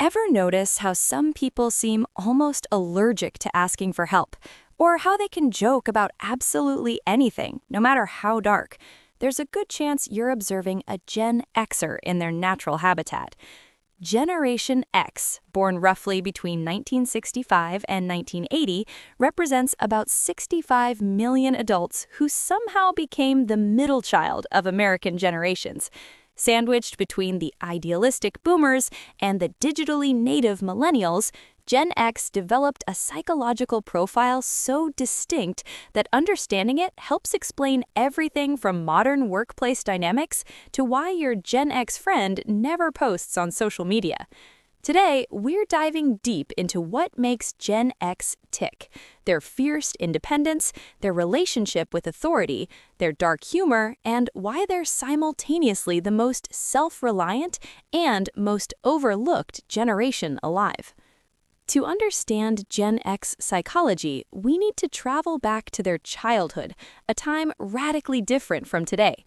Ever notice how some people seem almost allergic to asking for help? Or how they can joke about absolutely anything, no matter how dark? There's a good chance you're observing a Gen Xer in their natural habitat. Generation X, born roughly between 1965 and 1980, represents about 65 million adults who somehow became the middle child of American generations. Sandwiched between the idealistic boomers and the digitally native millennials, Gen X developed a psychological profile so distinct that understanding it helps explain everything from modern workplace dynamics to why your Gen X friend never posts on social media. Today, we're diving deep into what makes Gen X tick: their fierce independence, their relationship with authority, their dark humor, and why they're simultaneously the most self-reliant and most overlooked generation alive. To understand Gen X psychology, we need to travel back to their childhood, a time radically different from today.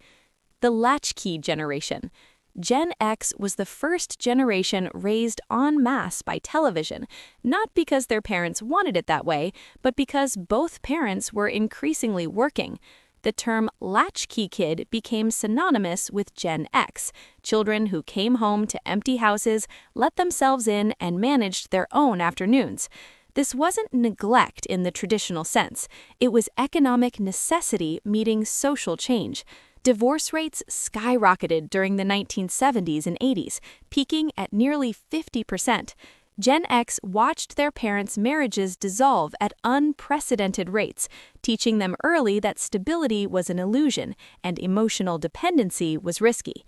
The latchkey generation. Gen X was the first generation raised en masse by television, not because their parents wanted it that way, but because both parents were increasingly working. The term latchkey kid became synonymous with Gen X, children who came home to empty houses, let themselves in, and managed their own afternoons. This wasn't neglect in the traditional sense. It was economic necessity meeting social change. Divorce rates skyrocketed during the 1970s and 80s, peaking at nearly 50%. Gen X watched their parents' marriages dissolve at unprecedented rates, teaching them early that stability was an illusion and emotional dependency was risky.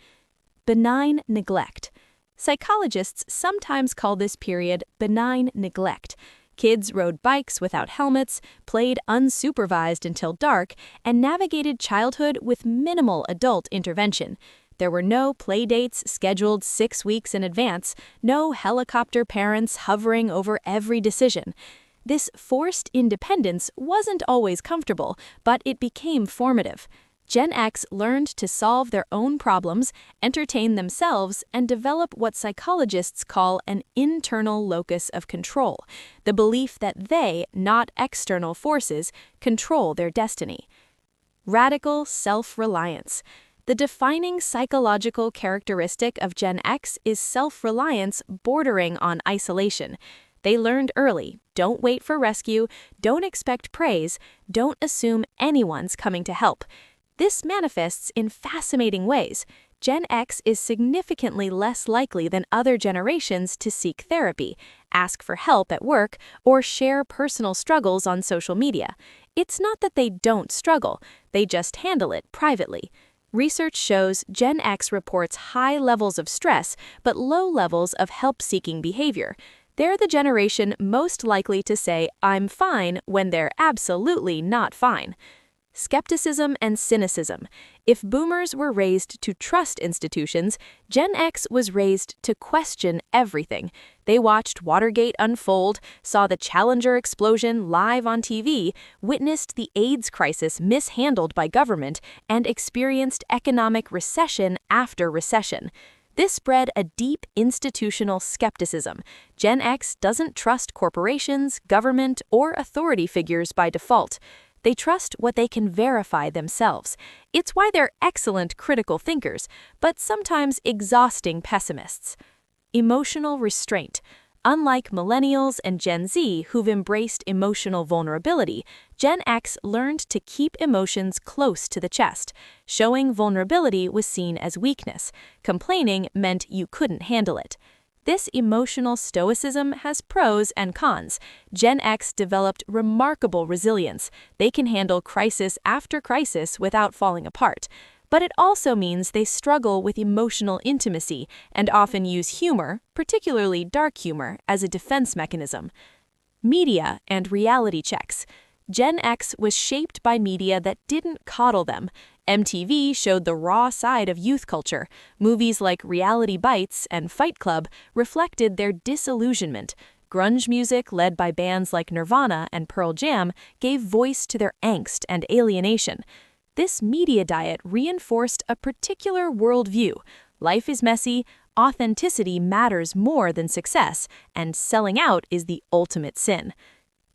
Benign neglect. Psychologists sometimes call this period benign neglect. Kids rode bikes without helmets, played unsupervised until dark, and navigated childhood with minimal adult intervention. There were no play dates scheduled 6 weeks in advance, no helicopter parents hovering over every decision. This forced independence wasn't always comfortable, but it became formative. Gen X learned to solve their own problems, entertain themselves, and develop what psychologists call an internal locus of control, the belief that they, not external forces, control their destiny. Radical self-reliance. The defining psychological characteristic of Gen X is self-reliance bordering on isolation. They learned early: don't wait for rescue, don't expect praise, don't assume anyone's coming to help. This manifests in fascinating ways. Gen X is significantly less likely than other generations to seek therapy, ask for help at work, or share personal struggles on social media. It's not that they don't struggle, they just handle it privately. Research shows Gen X reports high levels of stress but low levels of help-seeking behavior. They're the generation most likely to say, "I'm fine," when they're absolutely not fine. Skepticism and cynicism. If boomers were raised to trust institutions, Gen X was raised to question everything. They watched Watergate unfold, saw the Challenger explosion live on TV, witnessed the AIDS crisis mishandled by government, and experienced economic recession after recession. This bred a deep institutional skepticism. Gen X doesn't trust corporations, government, or authority figures by default. They trust what they can verify themselves. It's why they're excellent critical thinkers, but sometimes exhausting pessimists. Emotional restraint. Unlike millennials and Gen Z who've embraced emotional vulnerability, Gen X learned to keep emotions close to the chest. Showing vulnerability was seen as weakness. Complaining meant you couldn't handle it. This emotional stoicism has pros and cons. Gen X developed remarkable resilience. They can handle crisis after crisis without falling apart. But it also means they struggle with emotional intimacy and often use humor, particularly dark humor, as a defense mechanism. Media and reality checks. Gen X was shaped by media that didn't coddle them. MTV showed the raw side of youth culture. Movies like Reality Bites and Fight Club reflected their disillusionment. Grunge music, led by bands like Nirvana and Pearl Jam, gave voice to their angst and alienation. This media diet reinforced a particular worldview. Life is messy, authenticity matters more than success, and selling out is the ultimate sin.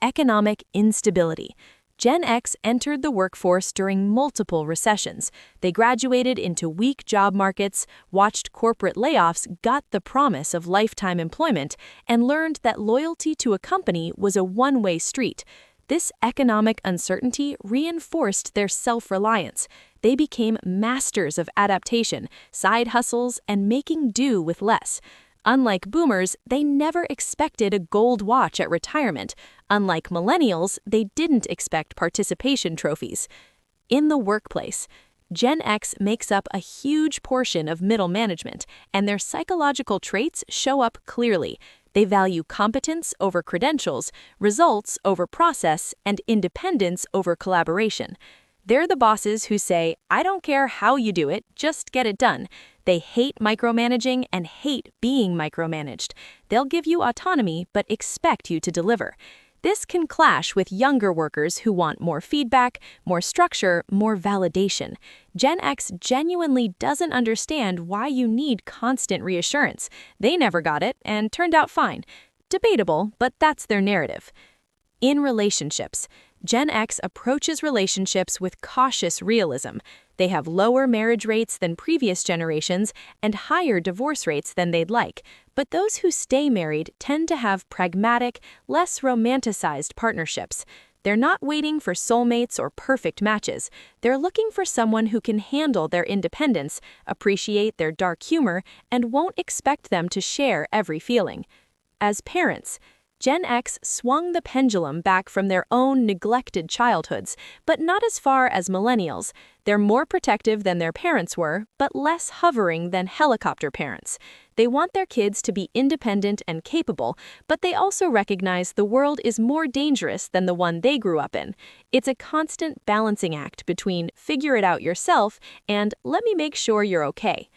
Economic instability. Gen X entered the workforce during multiple recessions. They graduated into weak job markets, watched corporate layoffs, got the promise of lifetime employment, and learned that loyalty to a company was a one-way street. This economic uncertainty reinforced their self-reliance. They became masters of adaptation, side hustles, and making do with less. Unlike boomers, they never expected a gold watch at retirement. Unlike millennials, they didn't expect participation trophies. In the workplace, Gen X makes up a huge portion of middle management, and their psychological traits show up clearly. They value competence over credentials, results over process, and independence over collaboration. They're the bosses who say, "I don't care how you do it, just get it done." They hate micromanaging and hate being micromanaged. They'll give you autonomy but expect you to deliver. This can clash with younger workers who want more feedback, more structure, more validation. Gen X genuinely doesn't understand why you need constant reassurance. They never got it and turned out fine. Debatable, but that's their narrative. In relationships, Gen X approaches relationships with cautious realism. They have lower marriage rates than previous generations and higher divorce rates than they'd like, but those who stay married tend to have pragmatic, less romanticized partnerships. They're not waiting for soulmates or perfect matches. They're looking for someone who can handle their independence, appreciate their dark humor, and won't expect them to share every feeling. As parents, Gen X swung the pendulum back from their own neglected childhoods, but not as far as millennials. They're more protective than their parents were, but less hovering than helicopter parents. They want their kids to be independent and capable, but they also recognize the world is more dangerous than the one they grew up in. It's a constant balancing act between figure it out yourself and let me make sure you're okay.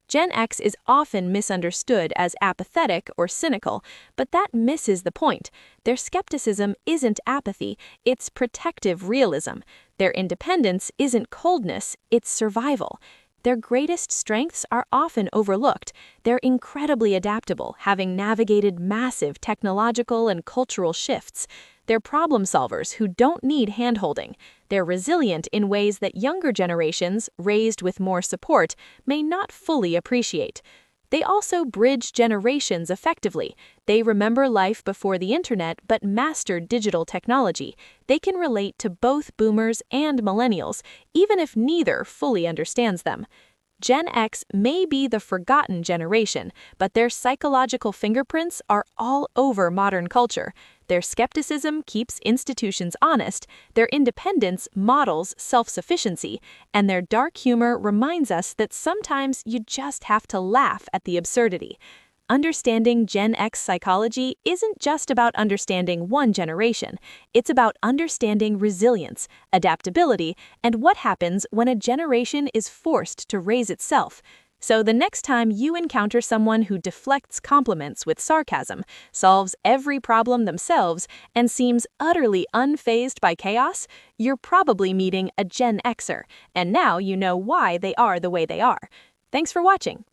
Gen X is often misunderstood as apathetic or cynical, but that misses the point. Their skepticism isn't apathy, it's protective realism. Their independence isn't coldness, it's survival. Their greatest strengths are often overlooked. They're incredibly adaptable, having navigated massive technological and cultural shifts. They're problem solvers who don't need hand-holding. They're resilient in ways that younger generations, raised with more support, may not fully appreciate. They also bridge generations effectively. They remember life before the internet but mastered digital technology. They can relate to both boomers and millennials, even if neither fully understands them. Gen X may be the forgotten generation, but their psychological fingerprints are all over modern culture. Their skepticism keeps institutions honest, their independence models self-sufficiency, and their dark humor reminds us that sometimes you just have to laugh at the absurdity. Understanding Gen X psychology isn't just about understanding one generation. It's about understanding resilience, adaptability, and what happens when a generation is forced to raise itself. So the next time you encounter someone who deflects compliments with sarcasm, solves every problem themselves, and seems utterly unfazed by chaos, you're probably meeting a Gen Xer, and now you know why they are the way they are. Thanks for watching.